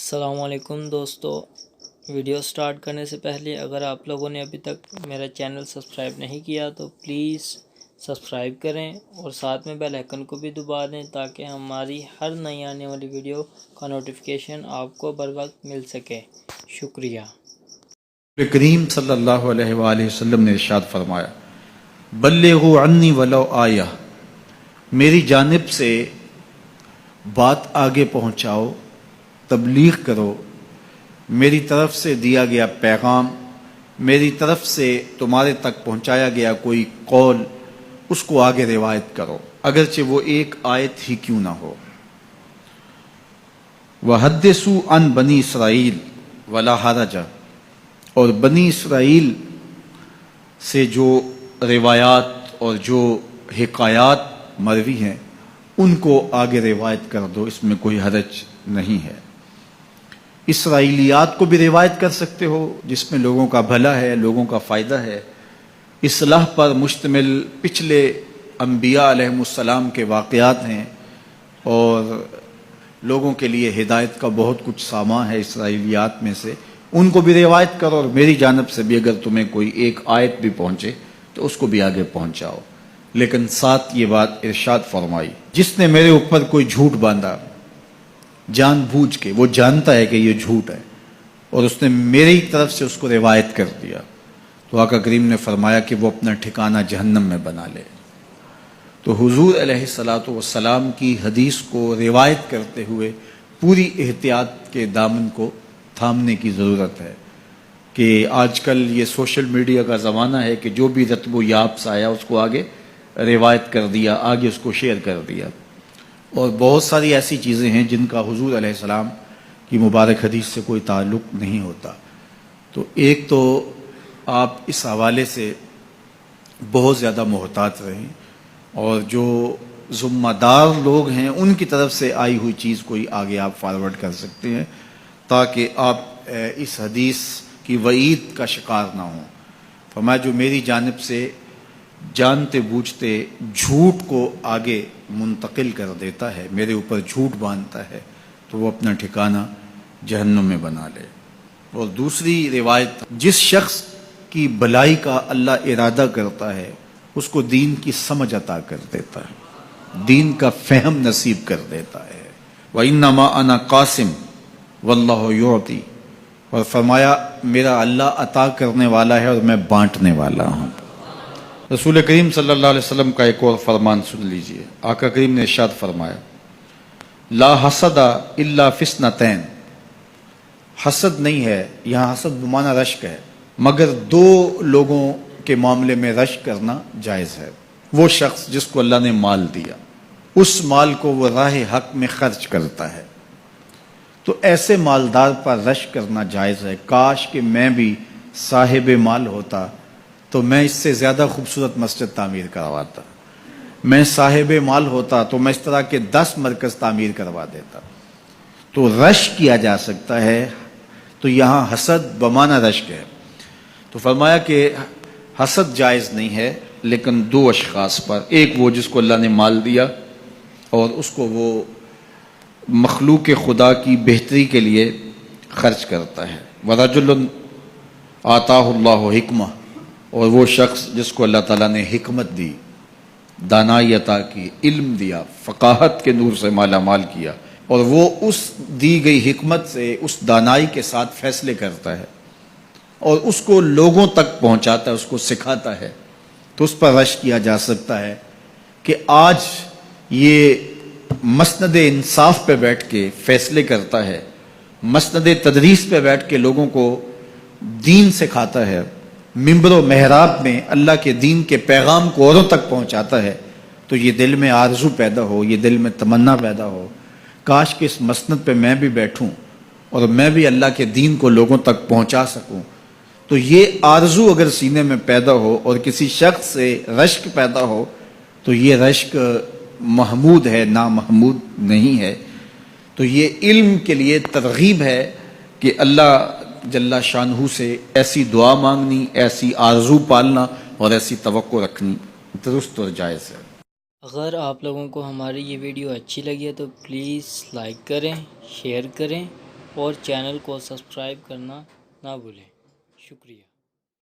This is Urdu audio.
السلام علیکم دوستو، ویڈیو سٹارٹ کرنے سے پہلے اگر آپ لوگوں نے ابھی تک میرا چینل سبسکرائب نہیں کیا تو پلیز سبسکرائب کریں اور ساتھ میں بیل آئیکن کو بھی دبا دیں تاکہ ہماری ہر نئی آنے والی ویڈیو کا نوٹیفیکیشن آپ کو بر وقت مل سکے۔ شکریہ۔ کریم صلی اللہ علیہ وآلہ وسلم نے ارشاد فرمایا، بلغوا عنی ولو آیہ، میری جانب سے بات آگے پہنچاؤ، تبلیغ کرو، میری طرف سے دیا گیا پیغام، میری طرف سے تمہارے تک پہنچایا گیا کوئی قول، اس کو آگے روایت کرو، اگرچہ وہ ایک آیت ہی کیوں نہ ہو۔ وحدثوا عن بنی اسرائیل ولا حرج، اور بنی اسرائیل سے جو روایات اور جو حکایات مروی ہیں ان کو آگے روایت کر دو، اس میں کوئی حرج نہیں ہے۔ اسرائیلیات کو بھی روایت کر سکتے ہو جس میں لوگوں کا بھلا ہے، لوگوں کا فائدہ ہے، اصلاح پر مشتمل پچھلے انبیاء علیہم السلام کے واقعات ہیں اور لوگوں کے لیے ہدایت کا بہت کچھ سامان ہے اسرائیلیات میں سے، ان کو بھی روایت کرو، اور میری جانب سے بھی اگر تمہیں کوئی ایک آیت بھی پہنچے تو اس کو بھی آگے پہنچاؤ۔ لیکن ساتھ یہ بات ارشاد فرمائی، جس نے میرے اوپر کوئی جھوٹ باندھا جان بوجھ کے، وہ جانتا ہے کہ یہ جھوٹ ہے اور اس نے میری طرف سے اس کو روایت کر دیا، تو آقا کریم نے فرمایا کہ وہ اپنا ٹھکانہ جہنم میں بنا لے۔ تو حضور علیہ السلام کی حدیث کو روایت کرتے ہوئے پوری احتیاط کے دامن کو تھامنے کی ضرورت ہے کہ آج کل یہ سوشل میڈیا کا زمانہ ہے کہ جو بھی رتب و یاب سے آیا اس کو آگے روایت کر دیا، آگے اس کو شیئر کر دیا، اور بہت ساری ایسی چیزیں ہیں جن کا حضور علیہ السلام کی مبارک حدیث سے کوئی تعلق نہیں ہوتا۔ تو ایک تو آپ اس حوالے سے بہت زیادہ محتاط رہیں، اور جو ذمہ دار لوگ ہیں ان کی طرف سے آئی ہوئی چیز کوئی آگے آپ فارورڈ کر سکتے ہیں تاکہ آپ اس حدیث کی وعید کا شکار نہ ہوں۔ فرمایا جو میری جانب سے جانتے بوجھتے جھوٹ کو آگے منتقل کر دیتا ہے، میرے اوپر جھوٹ باندھتا ہے، تو وہ اپنا ٹھکانہ جہنم میں بنا لے۔ اور دوسری روایت، جس شخص کی بھلائی کا اللہ ارادہ کرتا ہے اس کو دین کی سمجھ عطا کر دیتا ہے، دین کا فہم نصیب کر دیتا ہے۔ وَإِنَّمَا أَنَا قَاسِمٌ وَاللَّهُ يُعْطِي، اور فرمایا میرا اللہ عطا کرنے والا ہے اور میں بانٹنے والا ہوں۔ رسول کریم صلی اللہ علیہ وسلم کا ایک اور فرمان سن لیجئے، آقا کریم نے ارشاد فرمایا، لا حسد الا فی اثنتین، حسد نہیں ہے، یہاں حسد بمعنی رشک ہے، مگر دو لوگوں کے معاملے میں رشک کرنا جائز ہے۔ وہ شخص جس کو اللہ نے مال دیا، اس مال کو وہ راہ حق میں خرچ کرتا ہے، تو ایسے مالدار پر رشک کرنا جائز ہے۔ کاش کہ میں بھی صاحب مال ہوتا تو میں اس سے زیادہ خوبصورت مسجد تعمیر کرواتا، میں صاحب مال ہوتا تو میں اس طرح کے 10 مرکز تعمیر کروا دیتا۔ تو رشک کیا جا سکتا ہے، تو یہاں حسد بمعنی رشک ہے۔ تو فرمایا کہ حسد جائز نہیں ہے، لیکن دو اشخاص پر، ایک وہ جس کو اللہ نے مال دیا اور اس کو وہ مخلوق خدا کی بہتری کے لیے خرچ کرتا ہے، وَرَجُلٌ آتَاهُ اللَّهُ حِکْمَةً، اور وہ شخص جس کو اللہ تعالیٰ نے حکمت دی، دانائی عطا کی، علم دیا، فقاہت کے نور سے مالا مال کیا، اور وہ اس دی گئی حکمت سے، اس دانائی کے ساتھ فیصلے کرتا ہے اور اس کو لوگوں تک پہنچاتا ہے، اس کو سکھاتا ہے، تو اس پر رشک کیا جا سکتا ہے کہ آج یہ مسند انصاف پہ بیٹھ کے فیصلے کرتا ہے، مسند تدریس پہ بیٹھ کے لوگوں کو دین سکھاتا ہے، ممبر و محراب میں اللہ کے دین کے پیغام کو اوروں تک پہنچاتا ہے، تو یہ دل میں آرزو پیدا ہو، یہ دل میں تمنا پیدا ہو، کاش کہ اس مسند پہ میں بھی بیٹھوں اور میں بھی اللہ کے دین کو لوگوں تک پہنچا سکوں۔ تو یہ آرزو اگر سینے میں پیدا ہو اور کسی شخص سے رشک پیدا ہو تو یہ رشک محمود ہے، نامحمود نہیں ہے۔ تو یہ علم کے لیے ترغیب ہے کہ اللہ جل شانہ سے ایسی دعا مانگنی، ایسی آرزو پالنا اور ایسی توقع رکھنی درست اور جائز ہے۔ اگر آپ لوگوں کو ہماری یہ ویڈیو اچھی لگی ہے تو پلیز لائک کریں، شیئر کریں اور چینل کو سبسکرائب کرنا نہ بھولیں۔ شکریہ۔